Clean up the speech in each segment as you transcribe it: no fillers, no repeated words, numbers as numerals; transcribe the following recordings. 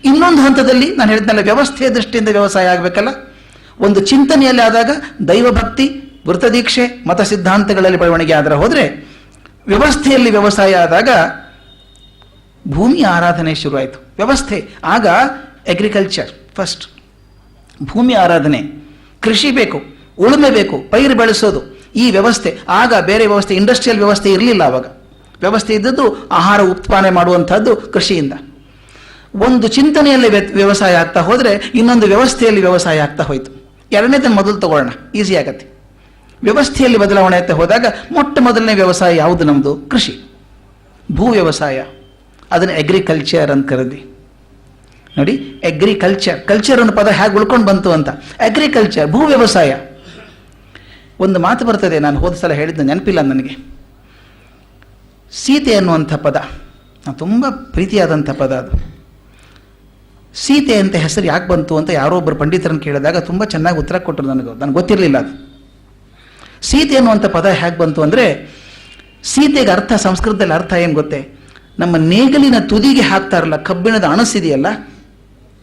ಇನ್ನೊಂದು ಹಂತದಲ್ಲಿ ನಾನು ಹೇಳಿದ್ನಲ್ಲ, ವ್ಯವಸ್ಥೆಯ ದೃಷ್ಟಿಯಿಂದ ವ್ಯವಸಾಯ ಆಗಬೇಕಲ್ಲ. ಒಂದು ಚಿಂತನೆಯಲ್ಲಿ ಆದಾಗ ದೈವಭಕ್ತಿ, ವೃತದೀಕ್ಷೆ, ಮತ ಸಿದ್ಧಾಂತಗಳಲ್ಲಿ ಬೆಳವಣಿಗೆ ಆದರೆ ಹೋದರೆ, ವ್ಯವಸ್ಥೆಯಲ್ಲಿ ವ್ಯವಸಾಯ ಆದಾಗ ಭೂಮಿ ಆರಾಧನೆ ಶುರುವಾಯಿತು. ವ್ಯವಸ್ಥೆ ಆಗ ಅಗ್ರಿಕಲ್ಚರ್ ಫಸ್ಟ್, ಭೂಮಿ ಆರಾಧನೆ, ಕೃಷಿ ಬೇಕು, ಉಳುಮೆ ಬೇಕು, ಪೈರು ಬೆಳೆಸೋದು, ಈ ವ್ಯವಸ್ಥೆ. ಆಗ ಬೇರೆ ವ್ಯವಸ್ಥೆ, ಇಂಡಸ್ಟ್ರಿಯಲ್ ವ್ಯವಸ್ಥೆ ಇರಲಿಲ್ಲ. ಆವಾಗ ವ್ಯವಸ್ಥೆ ಇದ್ದದ್ದು ಆಹಾರ ಉತ್ಪಾದನೆ ಮಾಡುವಂಥದ್ದು ಕೃಷಿಯಿಂದ. ಒಂದು ಚಿಂತನೆಯಲ್ಲಿ ವ್ಯವಸಾಯ ಆಗ್ತಾ ಹೋದರೆ ಇನ್ನೊಂದು ವ್ಯವಸ್ಥೆಯಲ್ಲಿ ವ್ಯವಸಾಯ ಆಗ್ತಾ ಹೋಯಿತು. ಎರಡನೇದನ್ನು ಮೊದಲು ತಗೊಳ್ಳೋಣ, ಈಸಿ ಆಗತ್ತೆ. ವ್ಯವಸ್ಥೆಯಲ್ಲಿ ಬದಲಾವಣೆ ಆಗ್ತಾ ಹೋದಾಗ ಮೊಟ್ಟ ಮೊದಲನೇ ವ್ಯವಸಾಯ ಯಾವುದು? ನಮ್ಮದು ಕೃಷಿ, ಭೂ ವ್ಯವಸಾಯ. ಅದನ್ನು ಅಗ್ರಿಕಲ್ಚರ್ ಅಂತ ಕರೆದ್ವಿ. ನೋಡಿ, ಅಗ್ರಿಕಲ್ಚರ್, ಕಲ್ಚರ್ ಅನ್ನೋ ಪದ ಹೇಗೆ ಉಳ್ಕೊಂಡು ಬಂತು ಅಂತ. ಅಗ್ರಿಕಲ್ಚರ್, ಭೂ ವ್ಯವಸಾಯ. ಒಂದು ಮಾತು ಬರ್ತದೆ, ನಾನು ಹೋದ ಸಲ ಹೇಳಿದ್ದ ನೆನಪಿಲ್ಲ ನನಗೆ. ಸೀತೆ ಅನ್ನುವಂಥ ಪದ ತುಂಬ ಪ್ರೀತಿಯಾದಂಥ ಪದ. ಅದು ಸೀತೆ ಅಂತ ಹೆಸರು ಯಾಕೆ ಬಂತು ಅಂತ ಯಾರೋ ಒಬ್ಬರು ಪಂಡಿತರನ್ನು ಕೇಳಿದಾಗ ತುಂಬ ಚೆನ್ನಾಗಿ ಉತ್ತರ ಕೊಟ್ಟರು. ನನಗೆ ಗೊತ್ತಿರಲಿಲ್ಲ ಅದು. ಸೀತೆ ಅನ್ನುವಂಥ ಪದ ಹೇಗೆ ಬಂತು ಅಂದರೆ, ಸೀತೆಗೆ ಅರ್ಥ, ಸಂಸ್ಕೃತದಲ್ಲಿ ಅರ್ಥ ಏನು ಗೊತ್ತೇ? ನಮ್ಮ ನೇಗಲಿನ ತುದಿಗೆ ಹಾಕ್ತಾರಲ್ಲ, ಕಬ್ಬಿಣದ ಅಣಸಿದೆಯಲ್ಲ,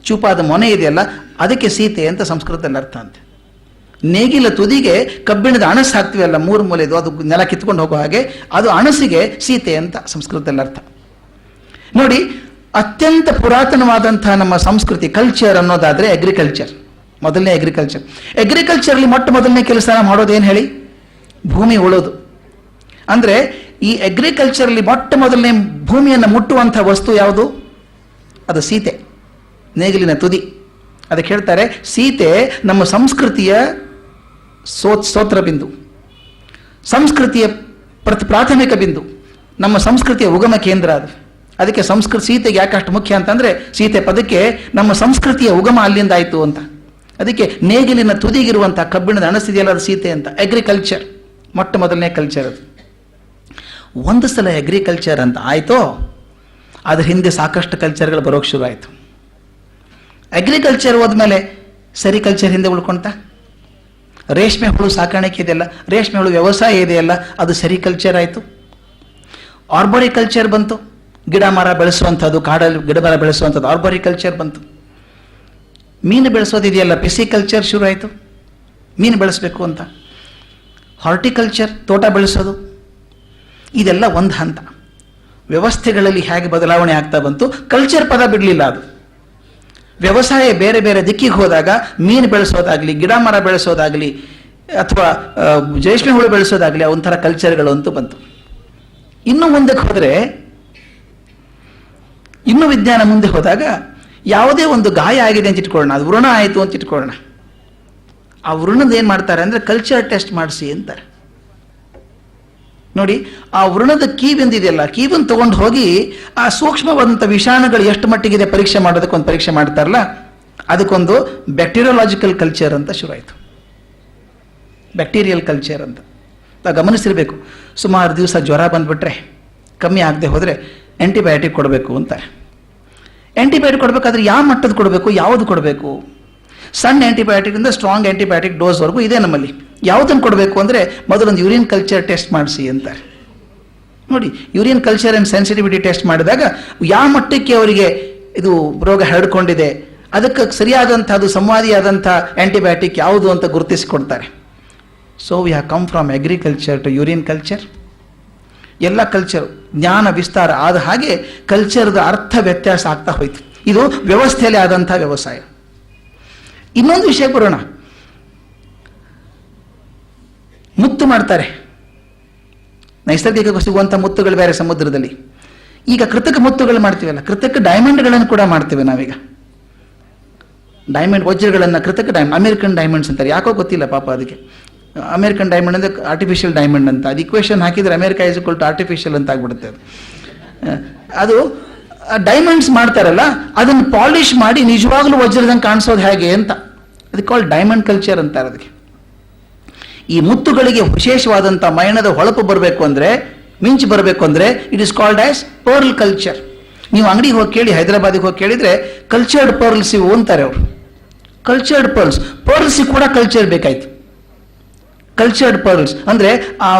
ಚೂಪಾದ ಮೊನೆ ಇದೆಯಲ್ಲ, ಅದಕ್ಕೆ ಸೀತೆ ಅಂತ ಸಂಸ್ಕೃತದಲ್ಲಿ ಅರ್ಥ ಅಂತೆ. ನೇಗಿಲ ತುದಿಗೆ ಕಬ್ಬಿಣದ ಅಣಸು ಹಾಕ್ತೀವಲ್ಲ, ಮೂರು ಮೂಲೆದು, ಅದು ನೆಲ ಕಿತ್ಕೊಂಡು ಹೋಗೋ ಹಾಗೆ, ಅದು ಅಣಸಿಗೆ ಸೀತೆ ಅಂತ ಸಂಸ್ಕೃತದಲ್ಲಿ ಅರ್ಥ. ನೋಡಿ, ಅತ್ಯಂತ ಪುರಾತನವಾದಂತಹ ನಮ್ಮ ಸಂಸ್ಕೃತಿ, ಕಲ್ಚರ್ ಅನ್ನೋದಾದರೆ ಅಗ್ರಿಕಲ್ಚರ್, ಮೊದಲನೇ ಅಗ್ರಿಕಲ್ಚರ್. ಅಗ್ರಿಕಲ್ಚರ್ಲಿ ಮೊಟ್ಟ ಮೊದಲನೇ ಕೆಲಸ ಮಾಡೋದೇನು ಹೇಳಿ? ಭೂಮಿ ಉಳೋದು. ಅಂದರೆ ಈ ಅಗ್ರಿಕಲ್ಚರ್ಲಿ ಮೊಟ್ಟ ಮೊದಲನೇ ಭೂಮಿಯನ್ನು ಮುಟ್ಟುವಂಥ ವಸ್ತು ಯಾವುದು? ಅದು ಸೀತೆ, ನೇಗಿಲಿನ ತುದಿ. ಅದಕ್ಕೆ ಹೇಳ್ತಾರೆ ಸೀತೆ ನಮ್ಮ ಸಂಸ್ಕೃತಿಯ ಸ್ತೋತ್ರ ಬಿಂದು, ಸಂಸ್ಕೃತಿಯ ಪ್ರಾಥಮಿಕ ಬಿಂದು, ನಮ್ಮ ಸಂಸ್ಕೃತಿಯ ಉಗಮ ಕೇಂದ್ರ ಅದು. ಅದಕ್ಕೆ ಸೀತೆಗೆ ಯಾಕಷ್ಟು ಮುಖ್ಯ ಅಂತಂದರೆ, ಸೀತೆ ಪದಕ್ಕೆ ನಮ್ಮ ಸಂಸ್ಕೃತಿಯ ಉಗಮ ಅಲ್ಲಿಂದ ಆಯಿತು ಅಂತ. ಅದಕ್ಕೆ ನೇಗಿಲಿನ ತುದಿಗಿರುವಂಥ ಕಬ್ಬಿಣದ ಅಣಸಿದೆಯಲ್ಲ, ಅದು ಸೀತೆ ಅಂತ. ಅಗ್ರಿಕಲ್ಚರ್ ಮೊಟ್ಟ ಮೊದಲನೇ ಕಲ್ಚರ್ ಅದು. ಒಂದು ಸಲ ಅಗ್ರಿಕಲ್ಚರ್ ಅಂತ ಆಯಿತೋ, ಅದ್ರ ಹಿಂದೆ ಸಾಕಷ್ಟು ಕಲ್ಚರ್ಗಳು ಬರೋಕ್ಕೆ ಶುರು ಆಯಿತು. ಅಗ್ರಿಕಲ್ಚರ್ ಹೋದ್ಮೇಲೆ ಸೆರಿಕಲ್ಚರ್ ಹಿಂದೆ ಉಳ್ಕೊಂತ. ರೇಷ್ಮೆ ಹುಳು ಸಾಕಾಣಿಕೆ ಇದೆಯಲ್ಲ, ರೇಷ್ಮೆ ಹುಳು ವ್ಯವಸಾಯ ಇದೆಯಲ್ಲ, ಅದು ಸೆರಿಕಲ್ಚರ್ ಆಯಿತು. ಆರ್ಬೋರಿಕಲ್ಚರ್ ಬಂತು, ಗಿಡ ಮರ ಬೆಳೆಸುವಂಥದ್ದು, ಕಾಡಲ್ಲಿ ಗಿಡ ಮರ ಬೆಳೆಸುವಂಥದ್ದು ಆರ್ಬೋರಿಕಲ್ಚರ್ ಬಂತು. ಮೀನು ಬೆಳೆಸೋದಿದೆಯಲ್ಲ, ಪಿಸಿಕಲ್ಚರ್ ಶುರು ಆಯಿತು, ಮೀನು ಬೆಳೆಸಬೇಕು ಅಂತ. ಹಾರ್ಟಿಕಲ್ಚರ್, ತೋಟ ಬೆಳೆಸೋದು. ಇದೆಲ್ಲ ಒಂದು ಹಂತ. ವ್ಯವಸ್ಥೆಗಳಲ್ಲಿ ಹೇಗೆ ಬದಲಾವಣೆ ಆಗ್ತಾ ಬಂತು. ಕಲ್ಚರ್ ಪದ ಬಿಡಲಿಲ್ಲ ಅದು. ವ್ಯವಸಾಯ ಬೇರೆ ಬೇರೆ ದಿಕ್ಕಿಗೆ ಹೋದಾಗ ಮೀನು ಬೆಳೆಸೋದಾಗಲಿ, ಗಿಡ ಮರ ಬೆಳೆಸೋದಾಗಲಿ, ಅಥವಾ ರೇಷ್ಮೆ ಹುಳು ಬೆಳೆಸೋದಾಗಲಿ, ಒಂಥರ ಕಲ್ಚರ್ಗಳು ಅಂತೂ ಬಂತು. ಇನ್ನು ಮುಂದಕ್ಕೆ ಹೋದರೆ, ಇನ್ನು ವಿಜ್ಞಾನ ಮುಂದೆ ಹೋದಾಗ ಯಾವುದೇ ಒಂದು ಗಾಯ ಆಗಿದೆ ಅಂತ ಇಟ್ಕೊಳ್ಳೋಣ, ಅದು ವ್ರಣ ಆಯಿತು ಅಂತ ಇಟ್ಕೊಳ್ಳೋಣ. ಆ ವ್ರಣದ ಏನು ಮಾಡ್ತಾರೆ ಅಂದರೆ ಕಲ್ಚರ್ ಟೆಸ್ಟ್ ಮಾಡಿಸಿ ಅಂತಾರೆ. ನೋಡಿ, ಆ ವ್ರಣದ ಕೀಬಂದಿದೆಯಲ್ಲ, ಕೀಬನ್ನು ತೊಗೊಂಡು ಹೋಗಿ ಆ ಸೂಕ್ಷ್ಮವಾದಂಥ ವಿಷಾಣುಗಳು ಎಷ್ಟು ಮಟ್ಟಿಗಿದೆ ಪರೀಕ್ಷೆ ಮಾಡೋದಕ್ಕೊಂದು ಪರೀಕ್ಷೆ ಮಾಡ್ತಾರಲ್ಲ, ಅದಕ್ಕೊಂದು ಬ್ಯಾಕ್ಟೀರಿಯಾಲಜಿಕಲ್ ಕಲ್ಚರ್ ಅಂತ ಶುರುವಾಯಿತು. ಬ್ಯಾಕ್ಟೀರಿಯಲ್ ಕಲ್ಚರ್ ಅಂತ ಗಮನಿಸಿರಬೇಕು. ಸುಮಾರು ದಿವಸ ಜ್ವರ ಬಂದುಬಿಟ್ರೆ ಕಮ್ಮಿ ಆಗದೆ ಹೋದರೆ ಆ್ಯಂಟಿಬಯೋಟಿಕ್ ಕೊಡಬೇಕು ಅಂತಾರೆ. ಆ್ಯಂಟಿಬಯೋಟಿಕ್ ಕೊಡಬೇಕಾದ್ರೆ ಯಾವ ಮಟ್ಟದ ಕೊಡಬೇಕು, ಯಾವುದು ಕೊಡಬೇಕು? ಸಣ್ಣ ಆ್ಯಂಟಿಬಯೋಟಿಕ್ಕಿಂದ ಸ್ಟ್ರಾಂಗ್ ಆ್ಯಂಟಿಬಯೋಟಿಕ್ ಡೋಸ್ವರೆಗೂ ಇದೆ ನಮ್ಮಲ್ಲಿ. ಯಾವುದನ್ನು ಕೊಡಬೇಕು ಅಂದರೆ ಮೊದಲೊಂದು ಯೂರಿನ್ ಕಲ್ಚರ್ ಟೆಸ್ಟ್ ಮಾಡಿಸಿ ಅಂತಾರೆ. ನೋಡಿ, urine culture and sensitivity test ಮಾಡಿದಾಗ ಯಾವ ಮಟ್ಟಕ್ಕೆ ಅವರಿಗೆ ಇದು ರೋಗ ಹರಡ್ಕೊಂಡಿದೆ, ಅದಕ್ಕೆ ಸರಿಯಾದಂಥದ್ದು ಸಂವಾದಿಯಾದಂಥ ಆ್ಯಂಟಿಬಯೋಟಿಕ್ ಯಾವುದು ಅಂತ ಗುರುತಿಸಿಕೊಡ್ತಾರೆ. So we have come from agriculture to urine culture. ಎಲ್ಲ ಕಲ್ಚರ್ ಜ್ಞಾನ ವಿಸ್ತಾರ ಆದ ಹಾಗೆ ಕಲ್ಚರ್ದ ಅರ್ಥ ವ್ಯತ್ಯಾಸ ಆಗ್ತಾ ಹೋಯ್ತು. ಇದು ವ್ಯವಸ್ಥೆಯಲ್ಲಿ ಆದಂಥ ವ್ಯವಸಾಯ. ಇನ್ನೊಂದು ವಿಷಯ ಬರೋಣ. ಮುತ್ತು ಮಾಡ್ತಾರೆ, ನೈಸರ್ಗಿಕ ಸಿಗುವಂಥ ಮುತ್ತುಗಳು ಬೇರೆ ಸಮುದ್ರದಲ್ಲಿ. ಈಗ ಕೃತಕ ಮುತ್ತುಗಳು ಮಾಡ್ತೀವಲ್ಲ, ಕೃತಕ ಡೈಮಂಡ್ಗಳನ್ನು ಕೂಡ ಮಾಡ್ತೇವೆ ನಾವೀಗ. ಡೈಮಂಡ್ ವಜ್ರಗಳನ್ನು ಕೃತಕ ಅಮೆರಿಕನ್ ಡೈಮಂಡ್ಸ್ ಅಂತಾರೆ. ಯಾಕೋ ಗೊತ್ತಿಲ್ಲ ಪಾಪ ಅದಕ್ಕೆ. ಅಮೆರಿಕನ್ ಡೈಮಂಡ್ ಅಂದರೆ ಆರ್ಟಿಫಿಷಿಯಲ್ ಡೈಮಂಡ್ ಅಂತ. ಅದು ಇಕ್ವೇಷನ್ ಹಾಕಿದರೆ America is equal to artificial ಅಂತ ಆಗ್ಬಿಡುತ್ತೆ. ಅದು ಡೈಮಂಡ್ಸ್ ಮಾಡ್ತಾರಲ್ಲ, ಅದನ್ನು ಪಾಲಿಷ್ ಮಾಡಿ ನಿಜವಾಗ್ಲೂ ವಜ್ರದಂಗೆ ಕಾಣಿಸೋದು ಹೇಗೆ ಅಂತ, ಅದಕ್ಕೆ ಕಾಲ್ ಡೈಮಂಡ್ ಕಲ್ಚರ್ ಅಂತಾರೆ ಅದಕ್ಕೆ. ಈ ಮುತ್ತುಗಳಿಗೆ ವಿಶೇಷವಾದಂಥ ಮೈಣದ ಹೊಳಪು ಬರಬೇಕು ಅಂದರೆ, ಮಿಂಚು ಬರಬೇಕು ಅಂದರೆ, it is called as pearl culture. ನೀವು ಅಂಗಡಿಗೆ ಹೋಗಿ ಕೇಳಿ, ಹೈದರಾಬಾದಿಗೆ ಹೋಗಿ ಕೇಳಿದರೆ ಕಲ್ಚರ್ಡ್ ಪರ್ಲ್ಸ್ ಇವು ಅಂತಾರೆ ಅವರು. ಕಲ್ಚರ್ಡ್ ಪರ್ಲ್ಸ್ ಕೂಡ ಕಲ್ಚರ್ ಬೇಕಾಯ್ತು. ಕಲ್ಚರ್ಡ್ ಪರ್ಲ್ಸ್ ಅಂದರೆ ಆ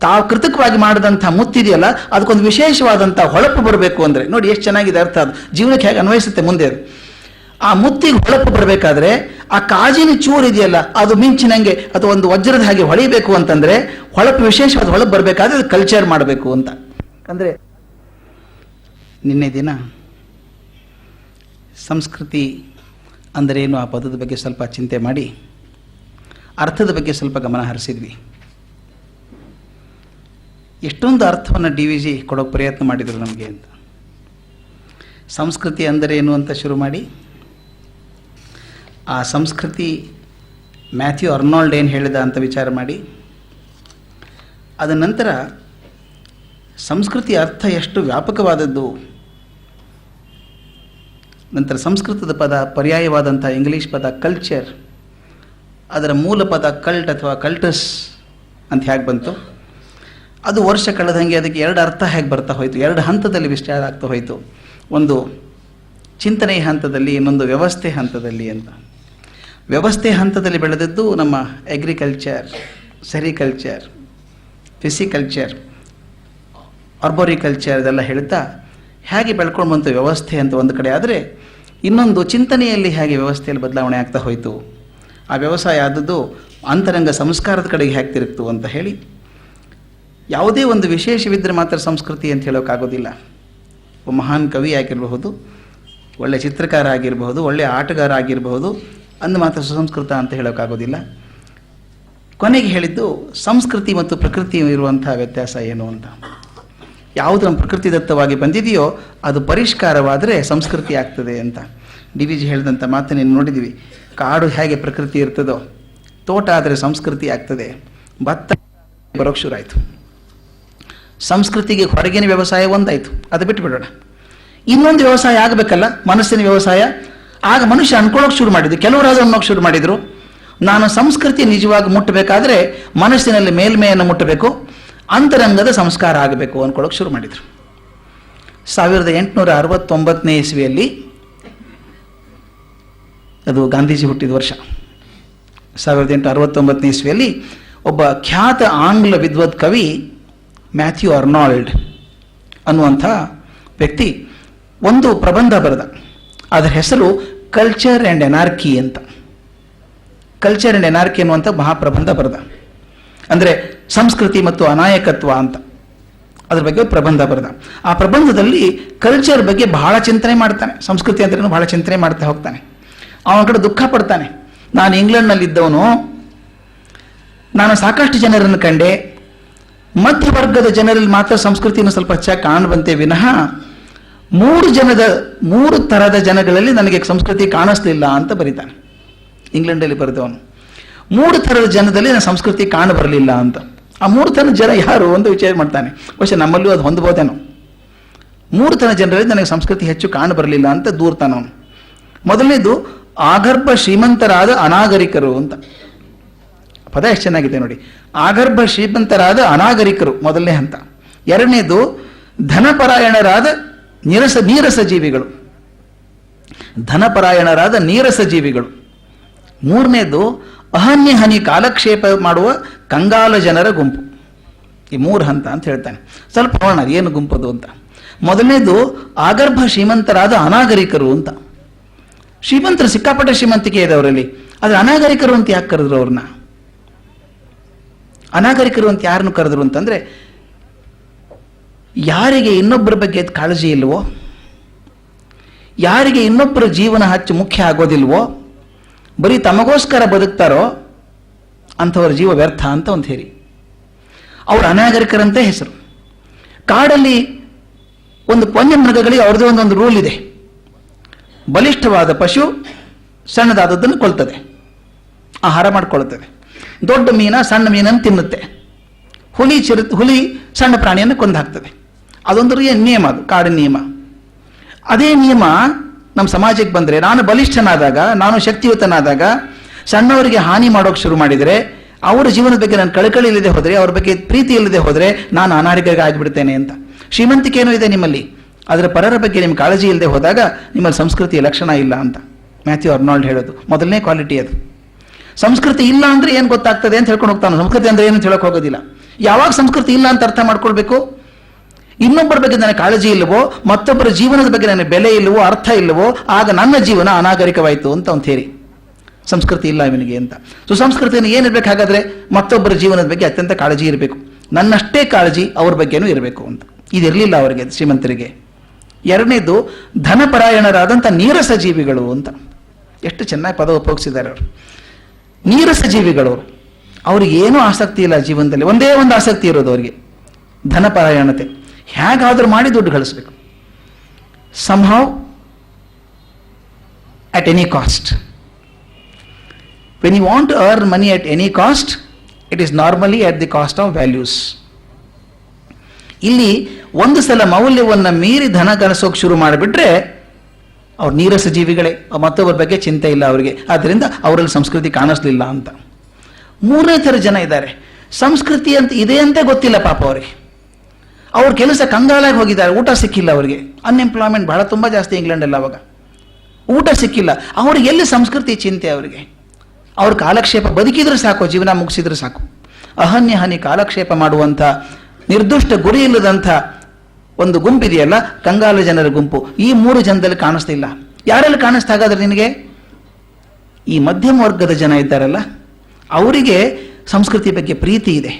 ತಾವು ಕೃತಕವಾಗಿ ಮಾಡಿದಂಥ ಮುತ್ತಿದೆಯಲ್ಲ ಅದಕ್ಕೊಂದು ವಿಶೇಷವಾದಂಥ ಹೊಳಪು ಬರಬೇಕು ಅಂದರೆ ನೋಡಿ ಎಷ್ಟು ಚೆನ್ನಾಗಿದೆ ಅರ್ಥ. ಅದು ಜೀವನಕ್ಕೆ ಹೇಗೆ ಅನ್ವಯಿಸುತ್ತೆ ಮುಂದೆ ಅದು. ಆ ಮುತ್ತಿಗೆ ಹೊಳಪು ಬರಬೇಕಾದ್ರೆ ಆ ಕಾಜಿನ ಚೂರು ಇದೆಯಲ್ಲ ಅದು ಮಿಂಚಿನಂಗೆ ಅಥವಾ ಒಂದು ವಜ್ರದ ಹಾಗೆ ಹೊಳಿಬೇಕು ಅಂತಂದರೆ ಹೊಳಪು ವಿಶೇಷವಾದ ಹೊಳಪು ಬರಬೇಕಾದ್ರೆ ಅದು ಕಲ್ಚರ್ ಮಾಡಬೇಕು ಅಂತ. ಅಂದರೆ ನಿನ್ನೆ ದಿನ ಸಂಸ್ಕೃತಿ ಅಂದರೇನು ಆ ಪದದ ಬಗ್ಗೆ ಸ್ವಲ್ಪ ಚಿಂತೆ ಮಾಡಿ ಅರ್ಥದ ಬಗ್ಗೆ ಸ್ವಲ್ಪ ಗಮನ ಹರಿಸಿದ್ವಿ. ಎಷ್ಟೊಂದು ಅರ್ಥವನ್ನು DVG ಕೊಡೋಕೆ ಪ್ರಯತ್ನ ಮಾಡಿದರು ನಮಗೆ ಅಂತ. ಸಂಸ್ಕೃತಿ ಅಂದರೇನು ಅಂತ ಶುರು ಮಾಡಿ ಆ ಸಂಸ್ಕೃತಿ ಮ್ಯಾಥ್ಯೂ ಅರ್ನಾಲ್ಡ್ ಏನು ಹೇಳಿದ ಅಂತ ವಿಚಾರ ಮಾಡಿ ಅದ ನಂತರ ಸಂಸ್ಕೃತಿ ಅರ್ಥ ಎಷ್ಟು ವ್ಯಾಪಕವಾದದ್ದು, ನಂತರ ಸಂಸ್ಕೃತದ ಪದ ಪರ್ಯಾಯವಾದಂಥ ಇಂಗ್ಲೀಷ್ ಪದ ಕಲ್ಚರ್, ಅದರ ಮೂಲ ಪದ ಕಲ್ಟ್ ಅಥವಾ ಕಲ್ಟಸ್ ಅಂತ ಹೇಗೆ ಬಂತು, ಅದು ವರ್ಷ ಕಳೆದಂಗೆ ಅದಕ್ಕೆ ಎರಡು ಅರ್ಥ ಹೇಗೆ ಬರ್ತಾ ಹೋಯಿತು, ಎರಡು ಹಂತದಲ್ಲಿ ವಿಸ್ತಾರ ಆಗ್ತಾ ಹೋಯಿತು. ಒಂದು ಚಿಂತನೆಯ ಹಂತದಲ್ಲಿ, ಇನ್ನೊಂದು ವ್ಯವಸ್ಥೆ ಹಂತದಲ್ಲಿ ಅಂತ. ವ್ಯವಸ್ಥೆ ಹಂತದಲ್ಲಿ ಬೆಳೆದದ್ದು ನಮ್ಮ ಅಗ್ರಿಕಲ್ಚರ್, ಸೆರಿಕಲ್ಚರ್, ಫಿಸಿಕಲ್ಚರ್, ಆರ್ಬೋರಿಕಲ್ಚರ್ ಇದೆಲ್ಲ ಹೇಳ್ತಾ ಹೇಗೆ ಬೆಳ್ಕೊಂಡು ಬಂತು ವ್ಯವಸ್ಥೆ ಅಂತ ಒಂದು ಕಡೆ. ಆದರೆ ಇನ್ನೊಂದು ಚಿಂತನೆಯಲ್ಲಿ ಹೇಗೆ ವ್ಯವಸ್ಥೆಯಲ್ಲಿ ಬದಲಾವಣೆ ಆಗ್ತಾ ಹೋಯಿತು, ಆ ವ್ಯವಸಾಯ ಆದದ್ದು ಅಂತರಂಗ ಸಂಸ್ಕಾರದ ಕಡೆಗೆ ಹೇಗೆ ತಿರುಗ್ತು ಅಂತ ಹೇಳಿ, ಯಾವುದೇ ಒಂದು ವಿಶೇಷವಿದ್ದರೆ ಮಾತ್ರ ಸಂಸ್ಕೃತಿ ಅಂತ ಹೇಳೋಕ್ಕಾಗೋದಿಲ್ಲ. ಒಬ್ಬ ಮಹಾನ್ ಕವಿ ಆಗಿರಬಹುದು, ಒಳ್ಳೆಯ ಚಿತ್ರಕಾರ ಆಗಿರಬಹುದು, ಒಳ್ಳೆಯ ಆಟಗಾರ ಆಗಿರಬಹುದು, ಅಂದು ಮಾತ್ರ ಸುಸಂಸ್ಕೃತ ಅಂತ ಹೇಳೋಕ್ಕಾಗೋದಿಲ್ಲ. ಕೊನೆಗೆ ಹೇಳಿದ್ದು ಸಂಸ್ಕೃತಿ ಮತ್ತು ಪ್ರಕೃತಿ ಇರುವಂಥ ವ್ಯತ್ಯಾಸ ಏನು ಅಂತ. ಯಾವುದು ನಮ್ಮ ಪ್ರಕೃತಿ ದತ್ತವಾಗಿ ಬಂದಿದೆಯೋ ಅದು ಪರಿಷ್ಕಾರವಾದರೆ ಸಂಸ್ಕೃತಿ ಆಗ್ತದೆ ಅಂತ DVG ಹೇಳಿದಂಥ ಮಾತನ್ನು ನೋಡಿದ್ದೀವಿ. ಕಾಡು ಹೇಗೆ ಪ್ರಕೃತಿ ಇರ್ತದೋ, ತೋಟ ಆದರೆ ಸಂಸ್ಕೃತಿ ಆಗ್ತದೆ, ಭತ್ತ ಬರೋಕ್ಕೆ ಶುರು ಆಯಿತು. ಸಂಸ್ಕೃತಿಗೆ ಹೊರಗಿನ ವ್ಯವಸಾಯ ಒಂದಾಯಿತು, ಅದು ಬಿಟ್ಟುಬಿಡೋಣ. ಇನ್ನೊಂದು ವ್ಯವಸಾಯ ಆಗಬೇಕಲ್ಲ, ಮನಸ್ಸಿನ ವ್ಯವಸಾಯ. ಆಗ ಮನುಷ್ಯ ಅನ್ಕೊಳ್ಳೋಕೆ ಶುರು ಮಾಡಿದ್ದು, ಕೆಲವರಾದ್ರೂ ಅನ್ನೋಕೆ ಶುರು ಮಾಡಿದರು, ನಾನು ಸಂಸ್ಕೃತಿ ನಿಜವಾಗಿ ಮುಟ್ಟಬೇಕಾದ್ರೆ ಮನಸ್ಸಿನಲ್ಲಿ ಮೇಲ್ಮೆಯನ್ನು ಮುಟ್ಟಬೇಕು, ಅಂತರಂಗದ ಸಂಸ್ಕಾರ ಆಗಬೇಕು ಅಂದ್ಕೊಳ್ಳೋಕೆ ಶುರು ಮಾಡಿದರು. 1869 ಇಸ್ವಿಯಲ್ಲಿ, ಅದು ಗಾಂಧೀಜಿ ಹುಟ್ಟಿದ ವರ್ಷ, 1869 ಇಸ್ವಿಯಲ್ಲಿ ಒಬ್ಬ ಖ್ಯಾತ ಆಂಗ್ಲ ವಿದ್ವತ್ ಕವಿ ಮ್ಯಾಥ್ಯೂ ಅರ್ನಾಲ್ಡ್ ಅನ್ನುವಂಥ ವ್ಯಕ್ತಿ ಒಂದು ಪ್ರಬಂಧ ಬರೆದ. ಅದರ ಹೆಸರು ಕಲ್ಚರ್ ಆ್ಯಂಡ್ ಎನಾರ್ಕಿ ಅಂತ. ಕಲ್ಚರ್ ಆ್ಯಂಡ್ ಎನಾರ್ಕಿ ಅನ್ನುವಂಥ ಮಹಾಪ್ರಬಂಧ ಬರೆದ. ಅಂದರೆ ಸಂಸ್ಕೃತಿ ಮತ್ತು ಅನಾಯಕತ್ವ ಅಂತ ಅದ್ರ ಬಗ್ಗೆ ಪ್ರಬಂಧ ಬರೆದ. ಆ ಪ್ರಬಂಧದಲ್ಲಿ ಕಲ್ಚರ್ ಬಗ್ಗೆ ಬಹಳ ಚಿಂತನೆ ಮಾಡ್ತಾನೆ, ಸಂಸ್ಕೃತಿ ಅಂದ್ರೆ ಬಹಳ ಚಿಂತನೆ ಮಾಡ್ತಾ ಹೋಗ್ತಾನೆ. ಅವನ ಕಡೆ ದುಃಖ ಪಡ್ತಾನೆ, ನಾನು ಇಂಗ್ಲೆಂಡ್ನಲ್ಲಿದ್ದವನು, ನಾನು ಸಾಕಷ್ಟು ಜನರನ್ನು ಕಂಡೆ, ಮಧ್ಯವರ್ಗದ ಜನರಲ್ಲಿ ಮಾತ್ರ ಸಂಸ್ಕೃತಿಯನ್ನು ಸ್ವಲ್ಪ ಹೆಚ್ಚಾಗಿ ಕಾಣಬಂತೆ ವಿನಃ ಮೂರು ಥರದ ಜನಗಳಲ್ಲಿ ನನಗೆ ಸಂಸ್ಕೃತಿ ಕಾಣಿಸ್ಲಿಲ್ಲ ಅಂತ ಬರೀತಾನೆ. ಇಂಗ್ಲೆಂಡಲ್ಲಿ ಬರೆದವನು 3 ಥರದ ಜನದಲ್ಲಿ ನನ್ನ ಸಂಸ್ಕೃತಿ ಕಾಣ ಬರಲಿಲ್ಲ ಅಂತ. ಆ 3 ಥರದ ಜನ ಯಾರು ಅಂತ ವಿಚಾರ ಮಾಡ್ತಾನೆ. ಬಹುಶಃ ನಮ್ಮಲ್ಲೂ ಅದು ಹೊಂದಬಹುದೇನೋ. 3 ಥರದ ಜನರಲ್ಲಿ ನನಗೆ ಸಂಸ್ಕೃತಿ ಹೆಚ್ಚು ಕಾಣ ಬರಲಿಲ್ಲ ಅಂತ ದೂರ್ತಾನವನು. ಮೊದಲನೇದು ಆಗರ್ಭ ಶ್ರೀಮಂತರಾದ ಅನಾಗರಿಕರು ಅಂತ. ಪದ ಎಷ್ಟು ಚೆನ್ನಾಗಿದೆ ನೋಡಿ. ಆಗರ್ಭ ಶ್ರೀಮಂತರಾದ ಅನಾಗರಿಕರು ಮೊದಲನೇ ಹಂತ. ಎರಡನೇದು ಧನಪರಾಯಣರಾದ ನೀರಸ ಜೀವಿಗಳು, ಧನಪರಾಯಣರಾದ ನೀರಸ ಜೀವಿಗಳು. ಮೂರನೇದು ಅಹನ್ಯ ಹನಿ ಕಾಲಕ್ಷೇಪ ಮಾಡುವ ಕಂಗಾಲ ಜನರ ಗುಂಪು. ಈ 3 ಹಂತ ಅಂತ ಹೇಳ್ತಾನೆ. ಸ್ವಲ್ಪ ನೋಡೋಣ ಏನು ಗುಂಪದು ಅಂತ. ಮೊದಲನೇದು ಆಗರ್ಭ ಶ್ರೀಮಂತರಾದ ಅನಾಗರಿಕರು ಅಂತ. ಶ್ರೀಮಂತರು ಸಿಕ್ಕಾಪಟ್ಟೆ ಶ್ರೀಮಂತಿಕೆ ಇದೆ ಅವರಲ್ಲಿ, ಆದರೆ ಅನಾಗರಿಕರು ಅಂತ ಯಾಕೆ ಕರೆದ್ರು ಅವ್ರನ್ನ? ಅನಾಗರಿಕರು ಅಂತ ಯಾರನ್ನು ಕರೆದ್ರು ಅಂತಂದ್ರೆ, ಯಾರಿಗೆ ಇನ್ನೊಬ್ಬರ ಬಗ್ಗೆ ಕಾಳಜಿ ಇಲ್ವೋ, ಯಾರಿಗೆ ಇನ್ನೊಬ್ಬರ ಜೀವನ ಹೆಚ್ಚು ಮುಖ್ಯ ಆಗೋದಿಲ್ವೋ, ಬರೀ ತಮಗೋಸ್ಕರ ಬದುಕ್ತಾರೋ ಅಂಥವ್ರ ಜೀವ ವ್ಯರ್ಥ ಅಂತ ಒಂದು ಹೇರಿ, ಅವ್ರ ಅನಾಗರಿಕರಂತೆ ಹೆಸರು. ಕಾಡಲ್ಲಿ ಒಂದು ವನ್ಯ ಮೃಗಗಳಿಗೆ ಅವ್ರದ್ದೇ ಒಂದೊಂದು ರೂಲ್ ಇದೆ. ಬಲಿಷ್ಠವಾದ ಪಶು ಸಣ್ಣದಾದದ್ದನ್ನು ಕೊಲ್ತದೆ, ಆಹಾರ ಮಾಡಿಕೊಳ್ಳುತ್ತದೆ. ದೊಡ್ಡ ಮೀನ ಸಣ್ಣ ಮೀನನ್ನು ತಿನ್ನುತ್ತೆ. ಹುಲಿ ಸಣ್ಣ ಪ್ರಾಣಿಯನ್ನು ಕೊಂದು ಹಾಕ್ತದೆ. ಅದೊಂದು ನಿಯಮ, ಅದು ಕಾಡಿನ ನಿಯಮ. ಅದೇ ನಿಯಮ ನಮ್ಮ ಸಮಾಜಕ್ಕೆ ಬಂದರೆ, ನಾನು ಬಲಿಷ್ಠನಾದಾಗ, ನಾನು ಶಕ್ತಿಯುತನಾದಾಗ ಸಣ್ಣವರಿಗೆ ಹಾನಿ ಮಾಡೋಕೆ ಶುರು ಮಾಡಿದರೆ, ಅವರ ಜೀವನದ ಬಗ್ಗೆ ನಾನು ಕಳಕಳಿ ಇಲ್ಲದೆ ಹೋದರೆ, ಅವ್ರ ಬಗ್ಗೆ ಪ್ರೀತಿ ಇಲ್ಲದೆ ಹೋದರೆ ನಾನು ಅನಾಗರಿಕ ಆಗಿಬಿಡ್ತೇನೆ ಅಂತ. ಶ್ರೀಮಂತಿಕೇನೂ ಇದೆ ನಿಮ್ಮಲ್ಲಿ, ಆದರೆ ಪರರ ಬಗ್ಗೆ ನಿಮ್ಮ ಕಾಳಜಿ ಇಲ್ಲದೆ ಹೋದಾಗ ನಿಮ್ಮಲ್ಲಿ ಸಂಸ್ಕೃತಿಯ ಲಕ್ಷಣ ಇಲ್ಲ ಅಂತ ಮ್ಯಾಥ್ಯೂ ಅರ್ನಾಲ್ಡ್ ಹೇಳೋದು. ಮೊದಲನೇ ಕ್ವಾಲಿಟಿ ಅದು. ಸಂಸ್ಕೃತಿ ಇಲ್ಲ ಅಂದರೆ ಏನು ಗೊತ್ತಾಗ್ತದೆ ಅಂತ ಹೇಳ್ಕೊಂಡು ಹೋಗ್ತಾನೆ. ಸಂಸ್ಕೃತಿ ಅಂದರೆ ಏನು ಹೇಳೋಕೆ ಹೋಗೋದಿಲ್ಲ. ಯಾವಾಗ ಸಂಸ್ಕೃತಿ ಇಲ್ಲ ಅಂತ ಅರ್ಥ ಮಾಡ್ಕೊಳ್ಬೇಕು? ಇನ್ನೊಬ್ಬರ ಬಗ್ಗೆ ನನಗೆ ಕಾಳಜಿ ಇಲ್ಲವೋ, ಮತ್ತೊಬ್ಬರ ಜೀವನದ ಬಗ್ಗೆ ನನಗೆ ಬೆಲೆ ಇಲ್ಲವೋ, ಅರ್ಥ ಇಲ್ಲವೋ, ಆಗ ನನ್ನ ಜೀವನ ಅನಾಗರಿಕವಾಯಿತು ಅಂತ ಒಂದು ಥೇರಿ. ಸಂಸ್ಕೃತಿ ಇಲ್ಲ ಇವನಿಗೆ ಅಂತ. ಸುಸಂಸ್ಕೃತಿಯನ್ನು ಏನಿರ್ಬೇಕು ಹಾಗಾದ್ರೆ? ಮತ್ತೊಬ್ಬರ ಜೀವನದ ಬಗ್ಗೆ ಅತ್ಯಂತ ಕಾಳಜಿ ಇರಬೇಕು, ನನ್ನಷ್ಟೇ ಕಾಳಜಿ ಅವ್ರ ಬಗ್ಗೆನೂ ಇರಬೇಕು ಅಂತ. ಇದಿರಲಿಲ್ಲ ಅವರಿಗೆ, ಶ್ರೀಮಂತರಿಗೆ. ಎರಡನೇದು ಧನಪರಾಯಣರಾದಂಥ ನೀರಸ ಜೀವಿಗಳು ಅಂತ. ಎಷ್ಟು ಚೆನ್ನಾಗಿ ಪದ ಉಪಯೋಗಿಸಿದ್ದಾರೆ ಅವರು. ನೀರಸ ಜೀವಿಗಳವರು, ಅವ್ರಿಗೆ ಏನೂ ಆಸಕ್ತಿ ಇಲ್ಲ ಜೀವನದಲ್ಲಿ, ಒಂದೇ ಒಂದು ಆಸಕ್ತಿ ಇರೋದು ಅವರಿಗೆ, ಧನಪರಾಯಣತೆ. ಹೇಗಾದ್ರೂ ಮಾಡಿ ದುಡ್ಡು ಗಳಿಸ್ಬೇಕು, somehow at any cost. When you want to earn money at any cost, it is normally at the cost of values. ಇಲ್ಲಿ ಒಂದು ಸಲ ಮೌಲ್ಯವನ್ನು ಮೀರಿ ಧನ ಗಳಿಸೋಕೆ ಶುರು ಮಾಡಿಬಿಟ್ರೆ ಅವ್ರು ನೀರಸ ಜೀವಿಗಳೇ, ಮತ್ತೊಬ್ಬರ ಬಗ್ಗೆ ಚಿಂತೆ ಇಲ್ಲ ಅವರಿಗೆ. ಆದ್ದರಿಂದ ಅವರಲ್ಲಿ ಸಂಸ್ಕೃತಿ ಕಾಣಿಸ್ಲಿಲ್ಲ ಅಂತ. ಮೂರನೇ ಥರ ಜನ ಇದ್ದಾರೆ, ಸಂಸ್ಕೃತಿ ಅಂತ ಇದೆ ಅಂತ ಗೊತ್ತಿಲ್ಲ ಪಾಪ ಅವರಿಗೆ. ಅವ್ರ ಕೆಲಸ ಕಂಗಾಲಾಗಿ ಹೋಗಿದ್ದಾರೆ, ಊಟ ಸಿಕ್ಕಿಲ್ಲ ಅವರಿಗೆ. ಅನ್ಎಂಪ್ಲಾಯ್ಮೆಂಟ್ ಬಹಳ ತುಂಬ ಜಾಸ್ತಿ ಇಂಗ್ಲೆಂಡಲ್ಲಿ ಅವಾಗ. ಊಟ ಸಿಕ್ಕಿಲ್ಲ, ಅವ್ರಿಗೆ ಎಲ್ಲಿ ಸಂಸ್ಕೃತಿ ಚಿಂತೆ ಅವರಿಗೆ? ಅವ್ರ ಕಾಲಕ್ಷೇಪ ಬದುಕಿದ್ರೆ ಸಾಕು, ಜೀವನ ಮುಗಿಸಿದ್ರೆ ಸಾಕು. ಅಹನ್ಯ ಹಾನಿ ಕಾಲಕ್ಷೇಪ ಮಾಡುವಂಥ ನಿರ್ದುಷ್ಟ ಗುರಿ ಇಲ್ಲದಂಥ ಒಂದು ಗುಂಪಿದೆಯಲ್ಲ, ಕಂಗಾಲ ಜನರ ಗುಂಪು. ಈ ಮೂರು ಜನದಲ್ಲಿ ಕಾಣಿಸ್ತಿಲ್ಲ. ಯಾರೆಲ್ಲ ಕಾಣಿಸ್ತಾ ಹಾಗಾದ್ರೆ ನಿನಗೆ? ಈ ಮಧ್ಯಮ ವರ್ಗದ ಜನ ಇದ್ದಾರಲ್ಲ, ಅವರಿಗೆ ಸಂಸ್ಕೃತಿ ಬಗ್ಗೆ ಪ್ರೀತಿ ಇದೆ,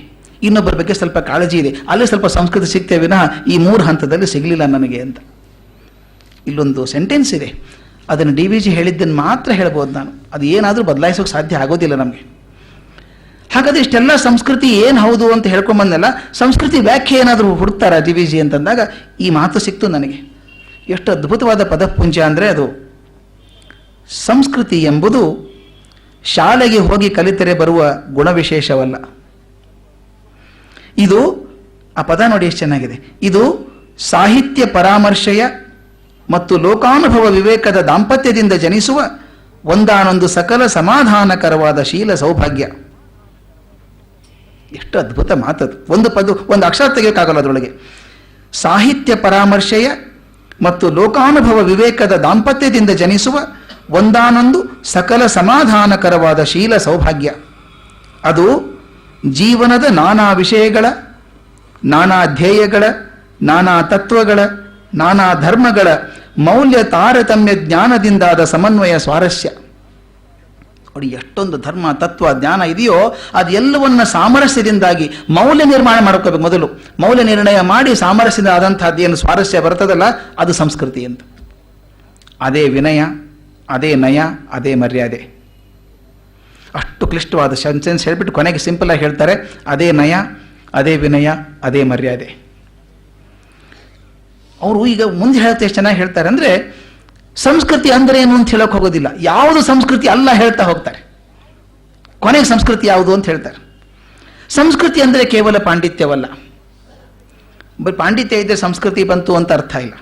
ಇನ್ನೊಬ್ಬರ ಬಗ್ಗೆ ಸ್ವಲ್ಪ ಕಾಳಜಿ ಇದೆ, ಅಲ್ಲಿ ಸ್ವಲ್ಪ ಸಂಸ್ಕೃತಿ ಸಿಗ್ತೇವೆ ವಿನಃ ಈ ಮೂರು ಹಂತದಲ್ಲಿ ಸಿಗಲಿಲ್ಲ ನನಗೆ ಅಂತ. ಇಲ್ಲೊಂದು ಸೆಂಟೆನ್ಸ್ ಇದೆ, ಅದನ್ನು DVG ಹೇಳಿದ್ದನ್ನು ಮಾತ್ರ ಹೇಳ್ಬೋದು ನಾನು, ಅದು ಏನಾದರೂ ಬದಲಾಯಿಸೋಕೆ ಸಾಧ್ಯ ಆಗೋದಿಲ್ಲ ನಮಗೆ. ಹಾಗಾದ್ರೆ ಇಷ್ಟೆಲ್ಲ ಸಂಸ್ಕೃತಿ ಏನು ಹೌದು ಅಂತ ಹೇಳ್ಕೊಂಬಂದಲ್ಲ, ಸಂಸ್ಕೃತಿ ವ್ಯಾಖ್ಯೆ ಏನಾದರೂ ಹುಡುಕ್ತಾರ DVG ಅಂತಂದಾಗ ಈ ಮಾತು ಸಿಕ್ತು ನನಗೆ. ಎಷ್ಟು ಅದ್ಭುತವಾದ ಪದಪುಂಜ ಅಂದರೆ ಅದು, ಸಂಸ್ಕೃತಿ ಎಂಬುದು ಶಾಲೆಗೆ ಹೋಗಿ ಕಲಿತರೆ ಬರುವ ಗುಣವಿಶೇಷವಲ್ಲ. ಇದು, ಆ ಪದ ನೋಡಿ ಎಷ್ಟು ಚೆನ್ನಾಗಿದೆ, ಇದು ಸಾಹಿತ್ಯ ಪರಾಮರ್ಶೆಯ ಮತ್ತು ಲೋಕಾನುಭವ ವಿವೇಕದ ದಾಂಪತ್ಯದಿಂದ ಜನಿಸುವ ಒಂದಾನೊಂದು ಸಕಲ ಸಮಾಧಾನಕರವಾದ ಶೀಲ ಸೌಭಾಗ್ಯ. ಎಷ್ಟು ಅದ್ಭುತ ಮಾತದು. ಒಂದು ಅಕ್ಷರ ತೆಗೆಯೋಕ್ಕಾಗಲ್ಲ ಅದರೊಳಗೆ. ಸಾಹಿತ್ಯ ಪರಾಮರ್ಶೆಯ ಮತ್ತು ಲೋಕಾನುಭವ ವಿವೇಕದ ದಾಂಪತ್ಯದಿಂದ ಜನಿಸುವ ಒಂದಾನೊಂದು ಸಕಲ ಸಮಾಧಾನಕರವಾದ ಶೀಲ ಸೌಭಾಗ್ಯ. ಅದು ಜೀವನದ ನಾನಾ ವಿಷಯಗಳ, ನಾನಾ ಧ್ಯೇಯಗಳ, ನಾನಾ ತತ್ವಗಳ, ನಾನಾ ಧರ್ಮಗಳ ಮೌಲ್ಯ ತಾರತಮ್ಯ ಜ್ಞಾನದಿಂದಾದ ಸಮನ್ವಯ ಸ್ವಾರಸ್ಯ. ನೋಡಿ, ಎಷ್ಟೊಂದು ಧರ್ಮ ತತ್ವ ಜ್ಞಾನ ಇದೆಯೋ ಅದೆಲ್ಲವನ್ನ ಸಾಮರಸ್ಯದಿಂದಾಗಿ ಮೌಲ್ಯ ನಿರ್ಮಾಣ ಮಾಡ್ಕೋಬೇಕು. ಮೊದಲು ಮೌಲ್ಯ ನಿರ್ಣಯ ಮಾಡಿ ಸಾಮರಸ್ಯದಿಂದ ಆದಂತಹದ್ದು ಏನು ಸ್ವಾರಸ್ಯ ಬರ್ತದಲ್ಲ, ಅದು ಸಂಸ್ಕೃತಿ ಅಂತ. ಅದೇ ವಿನಯ, ಅದೇ ನಯ, ಅದೇ ಮರ್ಯಾದೆ. ಅಷ್ಟು ಕ್ಲಿಷ್ಟವಾದ ಸೆನ್ಸ್ ಹೇಳ್ಬಿಟ್ಟು ಕೊನೆಗೆ ಸಿಂಪಲ್ ಆಗಿ ಹೇಳ್ತಾರೆ, ಅದೇ ನಯ, ಅದೇ ವಿನಯ, ಅದೇ ಮರ್ಯಾದೆ. ಅವರು ಈಗ ಮುಂದೆ ಹೇಳ್ತಾ ಎಷ್ಟು ಚೆನ್ನಾಗಿ ಹೇಳ್ತಾರೆ ಅಂದರೆ, ಸಂಸ್ಕೃತಿ ಅಂದ್ರೆ ಏನು ಅಂತ ಹೇಳಕ್ ಹೋಗೋದಿಲ್ಲ, ಯಾವುದು ಸಂಸ್ಕೃತಿ ಅಲ್ಲ ಹೇಳ್ತಾ ಹೋಗ್ತಾರೆ. ಕೊನೆಗೆ ಸಂಸ್ಕೃತಿ ಯಾವುದು ಅಂತ ಹೇಳ್ತಾರೆ. ಸಂಸ್ಕೃತಿ ಅಂದರೆ ಕೇವಲ ಪಾಂಡಿತ್ಯವಲ್ಲ. ಪಾಂಡಿತ್ಯ ಇದ್ದರೆ ಸಂಸ್ಕೃತಿ ಬಂತು ಅಂತ ಅರ್ಥ ಇಲ್ಲ.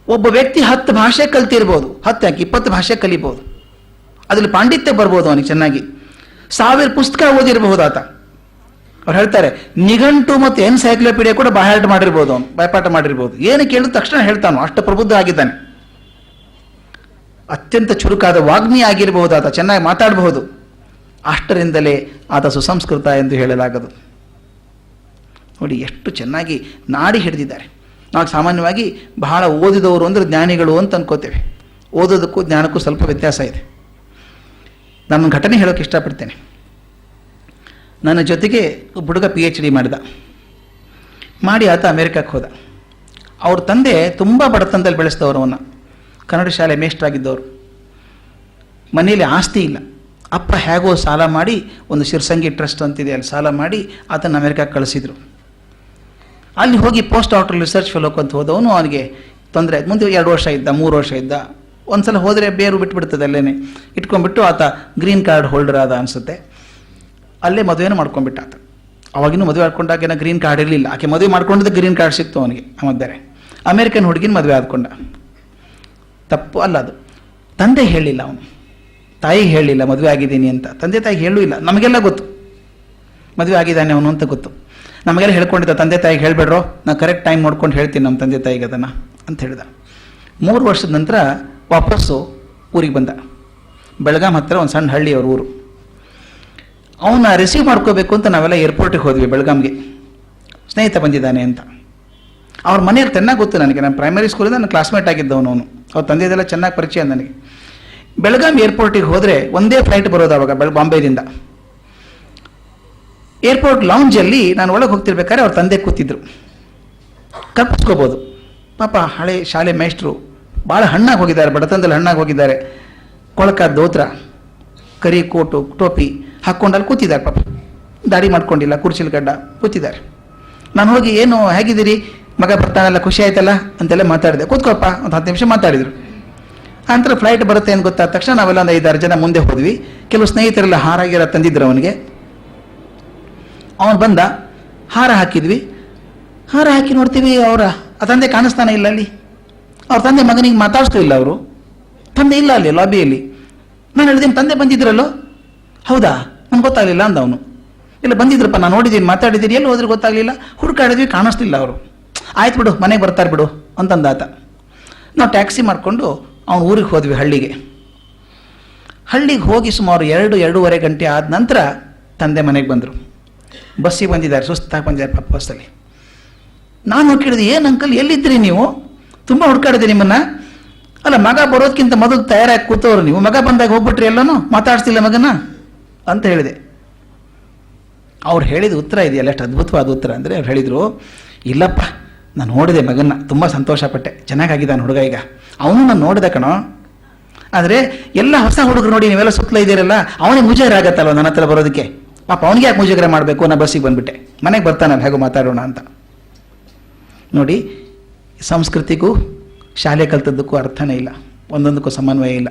ಒಬ್ಬ ವ್ಯಕ್ತಿ 10 ಭಾಷೆ ಕಲ್ತಿರ್ಬೋದು, 20 ಭಾಷೆ ಕಲಿಬೋದು, ಅದ್ರಲ್ಲಿ ಪಾಂಡಿತ್ಯ ಬರ್ಬೋದು ಅವನಿಗೆ ಚೆನ್ನಾಗಿ. 1000 ಪುಸ್ತಕ ಓದಿರಬಹುದು ಆತ. ಅವ್ರು ಹೇಳ್ತಾರೆ, ನಿಘಂಟು ಮತ್ತು ಎನ್ಸೈಕ್ಲೋಪೀಡಿಯಾ ಕೂಡ ಬಾಯ್ಪಾಠ ಮಾಡಿರ್ಬೋದು. ಏನು ಕೇಳಿದ ತಕ್ಷಣ ಹೇಳ್ತಾನೋ, ಅಷ್ಟು ಪ್ರಬುದ್ಧ ಆಗಿದ್ದಾನೆ. ಅತ್ಯಂತ ಚುರುಕಾದ ವಾಗ್ಮಿ ಆಗಿರಬಹುದು ಆತ, ಚೆನ್ನಾಗಿ ಮಾತಾಡಬಹುದು. ಅಷ್ಟರಿಂದಲೇ ಆತ ಸುಸಂಸ್ಕೃತ ಎಂದು ಹೇಳಲಾಗದು. ನೋಡಿ ಎಷ್ಟು ಚೆನ್ನಾಗಿ ನಾಡಿ ಹಿಡಿದಿದ್ದಾರೆ. ನಾವು ಸಾಮಾನ್ಯವಾಗಿ ಬಹಳ ಓದಿದವರು ಅಂದರೆ ಜ್ಞಾನಿಗಳು ಅಂತ ಅನ್ಕೋತೇವೆ. ಓದೋದಕ್ಕೂ ಜ್ಞಾನಕ್ಕೂ ಸ್ವಲ್ಪ ವ್ಯತ್ಯಾಸ ಇದೆ. ನಾನು ಘಟನೆ ಹೇಳೋಕೆ ಇಷ್ಟಪಡ್ತೇನೆ. ನನ್ನ ಜೊತೆಗೆ ಒಬ್ಬ ಹುಡುಗ PhD ಮಾಡಿ ಆತ ಅಮೇರಿಕಕ್ಕೆ ಹೋದ. ಅವ್ರ ತಂದೆ ತುಂಬ ಬಡತನದಲ್ಲಿ ಬೆಳೆಸಿದವರು, ಅವನ್ನ ಕನ್ನಡ ಶಾಲೆ ಮೇಷ್ಟ್ರಾಗಿದ್ದವರು. ಮನೆಯಲ್ಲಿ ಆಸ್ತಿ ಇಲ್ಲ. ಅಪ್ಪ ಹೇಗೋ ಸಾಲ ಮಾಡಿ ಒಂದು ಶಿರ್ಸಂಗಿ ಟ್ರಸ್ಟ್ ಅಂತಿದೆ, ಅಲ್ಲಿ ಸಾಲ ಮಾಡಿ ಆತನ ಅಮೇರಿಕಕ್ಕೆ ಕಳಿಸಿದ್ರು. ಅಲ್ಲಿ ಹೋಗಿ ಪೋಸ್ಟ್ ಡಾಕ್ಟರ್ ರಿಸರ್ಚ್ ಫೆಲೋಕ್ ಅಂತ ಹೋದವನು. ಅವನಿಗೆ ತೊಂದರೆ ಆಯ್ತು. ಮುಂದೆ 2 ವರ್ಷ ಇದ್ದ, 3 ವರ್ಷ ಇದ್ದ. ಒಂದ್ಸಲ ಹೋದರೆ ಬೇರು ಬಿಟ್ಬಿಡ್ತದೆ, ಅಲ್ಲೇನೆ ಇಟ್ಕೊಂಡ್ಬಿಟ್ಟು ಆತ ಗ್ರೀನ್ ಕಾರ್ಡ್ ಹೋಲ್ಡರ್ ಆದ ಅನಿಸುತ್ತೆ. ಅಲ್ಲೇ ಮದುವೆನೂ ಮಾಡ್ಕೊಂಡ್ಬಿಟ್ಟ ಆತ. ಅವಾಗಿನೂ ಮದುವೆ ಮಾಡ್ಕೊಂಡಾಗ ಏನೋ ಗ್ರೀನ್ ಕಾರ್ಡ್ ಇರಲಿಲ್ಲ. ಆಕೆ ಮದುವೆ ಮಾಡ್ಕೊಂಡಿದ್ದ ಗ್ರೀನ್ ಕಾರ್ಡ್ ಸಿಕ್ತು ಅವನಿಗೆ. ಬೇರೆ ಅಮೇರಿಕನ್ ಹುಡುಗಿನ ಮದುವೆ ಆದ್ಕೊಂಡ. ತಪ್ಪು ಅಲ್ಲ ಅದು. ತಂದೆ ಹೇಳಿಲ್ಲ, ಅವನು ತಾಯಿಗೆ ಹೇಳಿಲ್ಲ ಮದುವೆ ಆಗಿದ್ದೀನಿ ಅಂತ. ತಂದೆ ತಾಯಿಗೆ ಹೇಳೂ ಇಲ್ಲ. ನಮಗೆಲ್ಲ ಗೊತ್ತು ಮದುವೆ ಆಗಿದ್ದಾನೆ ಅವನು ಅಂತ ಗೊತ್ತು. ನಮಗೆಲ್ಲ ಹೇಳ್ಕೊಂಡಿದ್ದ, ತಂದೆ ತಾಯಿಗೆ ಹೇಳ್ಬೇಡ್ರೋ, ನಾನು ಕರೆಕ್ಟ್ ಟೈಮ್ ನೋಡ್ಕೊಂಡು ಹೇಳ್ತೀನಿ ನಮ್ಮ ತಂದೆ ತಾಯಿಗೆ ಅದನ್ನು ಅಂತ ಹೇಳಿದ. 3 ವರ್ಷದ ನಂತರ ವಾಪಸ್ಸು ಊರಿಗೆ ಬಂದ. ಬೆಳಗಾಂ ಹತ್ತಿರ ಒಂದು ಸಣ್ಣ ಹಳ್ಳಿ ಅವ್ರ ಊರು. ಅವನ್ನ ರಿಸೀವ್ ಮಾಡ್ಕೋಬೇಕು ಅಂತ ನಾವೆಲ್ಲ ಏರ್ಪೋರ್ಟಿಗೆ ಹೋದ್ವಿ ಬೆಳಗಾಂಗೆ. ಸ್ನೇಹಿತ ಬಂದಿದ್ದಾನೆ ಅಂತ. ಅವ್ರ ಮನೆಯಲ್ಲಿ ಚೆನ್ನಾಗಿ ಗೊತ್ತು ನನಗೆ. ನಾನು ಪ್ರೈಮರಿ ಸ್ಕೂಲಿಂದ ನನ್ನ ಕ್ಲಾಸ್ಮೇಟ್ ಆಗಿದ್ದವನು ಅವನು. ಅವ್ರ ತಂದೆದೆಲ್ಲ ಚೆನ್ನಾಗಿ ಪರಿಚಯ ನನಗೆ. ಬೆಳಗಾಂ ಏರ್ಪೋರ್ಟಿಗೆ ಹೋದರೆ ಒಂದೇ ಫ್ಲೈಟ್ ಬರೋದು ಅವಾಗ ಬಾಂಬೆದಿಂದ. ಏರ್ಪೋರ್ಟ್ ಲೌಂಜಲ್ಲಿ ನಾನು ಒಳಗೆ ಹೋಗ್ತಿರ್ಬೇಕಾದ್ರೆ ಅವ್ರ ತಂದೆ ಕೂತಿದ್ರು. ಕಲ್ಪಿಸ್ಕೋಬೋದು, ಪಾಪ ಹಳೆ ಶಾಲೆ ಮೇಷ್ಟ್ರು, ಭಾಳ ಹಣ್ಣಾಗಿ ಹೋಗಿದ್ದಾರೆ, ಬಡತನದಲ್ಲಿ ಹಣ್ಣಾಗಿ ಹೋಗಿದ್ದಾರೆ. ಕೊಳಕ ದೋತ್ರ, ಕರಿ ಕೋಟು ಟೋಪಿ ಹಾಕ್ಕೊಂಡು ಅಲ್ಲಿ ಕೂತಿದ್ದಾರೆ. ಪಾಪ ದಾಡಿ ಮಾಡ್ಕೊಂಡಿಲ್ಲ, ಕುರ್ಚಿಲ್ ಗಡ್ಡ ಕೂತಿದ್ದಾರೆ. ನಾನು ಹೋಗಿ ಏನು ಹೇಗಿದ್ದೀರಿ, ಮಗ ಬರ್ತಾನಲ್ಲ, ಖುಷಿ ಆಯ್ತಲ್ಲ ಅಂತೆಲ್ಲ ಮಾತಾಡಿದೆ. ಕೂತ್ಕೊಪ್ಪ, ಒಂದು 10 ನಿಮಿಷ ಮಾತಾಡಿದರು. ಆನಂತರ ಫ್ಲೈಟ್ ಬರುತ್ತೆ ಅಂತ ಗೊತ್ತಾದ ತಕ್ಷಣ ನಾವೆಲ್ಲ ಒಂದು 5-6 ಜನ ಮುಂದೆ ಹೋದ್ವಿ. ಕೆಲವು ಸ್ನೇಹಿತರೆಲ್ಲ ಹಾರ ಗೀರ ತಂದಿದ್ರು ಅವನಿಗೆ. ಅವನು ಬಂದ, ಹಾರ ಹಾಕಿದ್ವಿ. ಹಾರ ಹಾಕಿ ನೋಡ್ತೀವಿ, ಅವರ ತಂದೆ ಕಾಣಿಸ್ತಾನೆ ಇಲ್ಲ ಅಲ್ಲಿ. ಅವ್ರ ತಂದೆ ಮಗನಿಗೆ ಮಾತಾಡಿಸ್ತಾ ಇಲ್ಲ. ಅವರು ತಂದೆ ಇಲ್ಲ ಅಲ್ಲಿ ಲಾಬಿಯಲ್ಲಿ. ನಾನು ಹೇಳಿದ್ದೀನಿ, ತಂದೆ ಬಂದಿದ್ರಲ್ಲೋ? ಹೌದಾ, ನನ್ಗೆ ಗೊತ್ತಾಗಲಿಲ್ಲ ಅಂದ ಅವನು. ಇಲ್ಲ ಬಂದಿದ್ರಪ್ಪ, ನಾನು ನೋಡಿದ್ದೀನಿ, ಮಾತಾಡಿದ್ದೀನಿ, ಎಲ್ಲಿ ಹೋದ್ರೆ ಗೊತ್ತಾಗಲಿಲ್ಲ, ಹುಡುಕಾಡಿದ್ವಿ, ಕಾಣಿಸ್ತಿಲ್ಲ ಅವರು. ಆಯ್ತು ಬಿಡು, ಮನೆಗೆ ಬರ್ತಾರೆ ಬಿಡು ಅಂತಂದಾತ. ನಾವು ಟ್ಯಾಕ್ಸಿ ಮಾಡಿಕೊಂಡು ಅವನು ಊರಿಗೆ ಹೋದ್ವಿ, ಹಳ್ಳಿಗೆ. ಹಳ್ಳಿಗೆ ಹೋಗಿ ಸುಮಾರು 2-2.5 ಗಂಟೆ ಆದ ನಂತರ ತಂದೆ ಮನೆಗೆ ಬಂದರು. ಬಸ್ಸಿಗೆ ಬಂದಿದ್ದಾರೆ, ಸುಸ್ತಾಗಿ ಬಂದಿದ್ದಾರೆ ಪಾಪ ಬಸ್ಸಲ್ಲಿ. ನಾನು ಕೇಳಿದೆ, ಏನು ಅಂಕಲ್ ಎಲ್ಲಿದ್ರಿ ನೀವು, ತುಂಬ ಹುಡುಕಾಡಿದೆ ನಿಮ್ಮನ್ನು. ಅಲ್ಲ, ಮಗ ಬರೋದಕ್ಕಿಂತ ಮೊದಲು ತಯಾರಾಗಿ ಕೂತವ್ರು ನೀವು, ಮಗ ಬಂದಾಗ ಹೋಗ್ಬಿಟ್ರಿ ಎಲ್ಲನೂ, ಮಾತಾಡ್ತಿಲ್ಲ ಮಗನ ಅಂತ ಹೇಳಿದೆ. ಅವ್ರು ಹೇಳಿದ ಉತ್ತರ ಇದೆಯಲ್ಲ, ಎಷ್ಟು ಅದ್ಭುತವಾದ ಉತ್ತರ ಅಂದರೆ, ಅವ್ರು ಹೇಳಿದರು, ಇಲ್ಲಪ್ಪ ನಾನು ನೋಡಿದೆ ಮಗನ್ನ, ತುಂಬ ಸಂತೋಷಪಟ್ಟೆ, ಚೆನ್ನಾಗಿದ್ದಾನೆ ಹುಡುಗ ಈಗ. ಅವನು ನಾನು ನೋಡಿದೆ ಕಣೋ. ಆದರೆ ಎಲ್ಲ ಹೊಸ ಹುಡುಗರು ನೋಡಿ ನೀವೆಲ್ಲ ಸುತ್ತಲ ಇದ್ದೀರಲ್ಲ, ಅವನಿಗೆ ಮುಜುಗರ ಆಗತ್ತಲ್ವ ನನ್ನ ಹತ್ರ ಬರೋದಕ್ಕೆ. ಪಾಪ ಅವನಿಗೆ ಯಾಕೆ ಮುಜುಗರ ಮಾಡಬೇಕು, ನಾನು ಬಸ್ಸಿಗೆ ಬಂದುಬಿಟ್ಟೆ, ಮನೆಗೆ ಬರ್ತಾನಲ್ಲ ಹೇಗೋ ಮಾತಾಡೋಣ ಅಂತ. ನೋಡಿ, ಸಂಸ್ಕೃತಿಗೂ ಶಾಲೆ ಕಲ್ತದ್ದಕ್ಕೂ ಅರ್ಥನೇ ಇಲ್ಲ, ಒಂದೊಂದಕ್ಕೂ ಸಮನ್ವಯ ಇಲ್ಲ.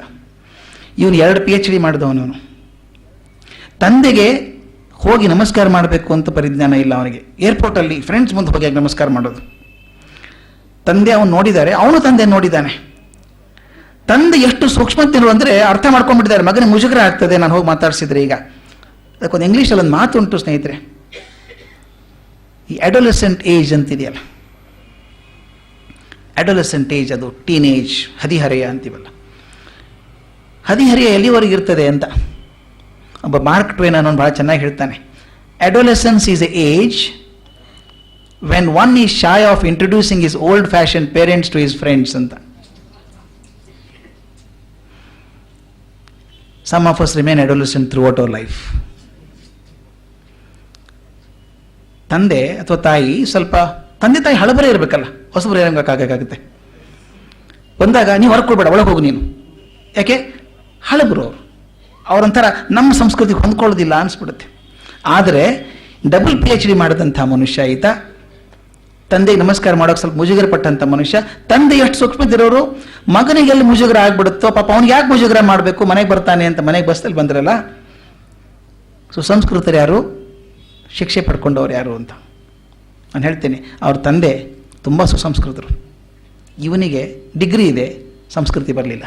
ಇವನು 2 PhD ಮಾಡಿದವನು. ತಂದೆಗೆ ಹೋಗಿ ನಮಸ್ಕಾರ ಮಾಡಬೇಕು ಅಂತ ಪರಿಜ್ಞಾನ ಇಲ್ಲ ಅವನಿಗೆ. ಏರ್ಪೋರ್ಟಲ್ಲಿ ಫ್ರೆಂಡ್ಸ್ ಮುಂದೆ ಹೋಗಿ ನಮಸ್ಕಾರ ಮಾಡೋದು. ತಂದೆ ಅವನು ನೋಡಿದ್ದಾರೆ, ಅವನು ತಂದೆ ನೋಡಿದ್ದಾನೆ. ತಂದೆ ಎಷ್ಟು ಸೂಕ್ಷ್ಮತೆರು ಅಂದರೆ ಅರ್ಥ ಮಾಡ್ಕೊಂಡ್ಬಿಟ್ಟಿದ್ದಾರೆ, ಮಗನಿಗೆ ಮುಜುಗರ ಆಗ್ತದೆ ನಾನು ಹೋಗಿ ಮಾತಾಡ್ಸಿದ್ರೆ. ಈಗ ಅದಕ್ಕೊಂದು ಇಂಗ್ಲೀಷಲ್ಲಿ ಒಂದು ಮಾತು ಉಂಟು ಸ್ನೇಹಿತರೆ, ಈ ಅಡೋಲೆಸೆಂಟ್ ಏಜ್ ಅಂತಿದೆಯಲ್ಲ, ಅಡೋಲೆಸೆಂಟ್ ಏಜ್, ಅದು ಟೀನೇಜ್, ಹದಿಹರೆಯ ಅಂತೀವಲ್ಲ, ಹದಿಹರೆಯ ಎಲ್ಲಿವರೆಗೆ ಇರ್ತದೆ ಅಂತ ಒಬ್ಬ ಮಾರ್ಕ್ ಟ್ವೇನ್ ಅನ್ನೋನು ಭಾಳ ಚೆನ್ನಾಗಿ ಹೇಳ್ತಾನೆ. Adolescence is A age when one is shy of introducing his old-fashioned parents to his friends ಅಂತ. Some of us remain adolescent throughout our life. ತಂದೆ ಅಥವಾ ತಾಯಿ ಸ್ವಲ್ಪ, ತಂದೆ ತಾಯಿ ಹಳಬರೇ ಇರಬೇಕಲ್ಲ, ಹೊಸಬರೇ ಇರಂಗಾಗುತ್ತೆ. ಬಂದಾಗ ನೀವು ಹೊರಗೆ ಕೊಡ್ಬೇಡ, ಒಳಗೆ ಹೋಗು ನೀನು. ಯಾಕೆ? ಹಳಬರು ಅವರು, ಅವರೊಂಥರ ನಮ್ಮ ಸಂಸ್ಕೃತಿಗೆ ಹೊಂದ್ಕೊಳ್ಳೋದಿಲ್ಲ ಅನಿಸ್ಬಿಡುತ್ತೆ. ಆದರೆ ಡಬಲ್ PhD ಮಾಡಿದಂಥ ಮನುಷ್ಯ ಈತ, ತಂದೆಗೆ ನಮಸ್ಕಾರ ಮಾಡೋಕೆ ಸ್ವಲ್ಪ ಮುಜುಗರ ಪಟ್ಟಂಥ ಮನುಷ್ಯ. ತಂದೆ ಎಷ್ಟು ಸೂಕ್ಷ್ಮದಿರೋರು, ಮಗನಿಗೆ ಎಲ್ಲಿ ಮುಜುಗರ ಆಗ್ಬಿಡುತ್ತೋ, ಪಾಪ ಅವ್ನಿಗೆ ಯಾಕೆ ಮುಜುಗರ ಮಾಡಬೇಕು, ಮನೆಗೆ ಬರ್ತಾನೆ ಅಂತ ಮನೆಗೆ ಬಸ್ಸಲ್ಲಿ ಬಂದ್ರಲ್ಲ. ಸುಸಂಸ್ಕೃತರು ಯಾರು, ಶಿಕ್ಷೆ ಪಡ್ಕೊಂಡವ್ರು ಯಾರು ಅಂತ ನಾನು ಹೇಳ್ತೀನಿ. ಅವ್ರ ತಂದೆ ತುಂಬ ಸುಸಂಸ್ಕೃತರು, ಇವನಿಗೆ ಡಿಗ್ರಿ ಇದೆ, ಸಂಸ್ಕೃತಿ ಬರಲಿಲ್ಲ.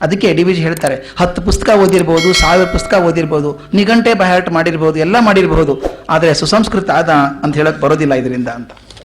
ಅದಕ್ಕೆ DVG ಹೇಳ್ತಾರೆ, 10 ಪುಸ್ತಕ ಓದಿರ್ಬೋದು, 1000 ಪುಸ್ತಕ ಓದಿರ್ಬೋದು, ನಿಘಂಟೆ ಬಯಾಟ್ ಮಾಡಿರ್ಬೋದು, ಎಲ್ಲ ಮಾಡಿರ್ಬೋದು, ಆದರೆ ಸುಸಂಸ್ಕೃತ ಆದ ಅಂತ ಹೇಳಕ್ಕೆ ಬರೋದಿಲ್ಲ ಇದರಿಂದ ಅಂತ.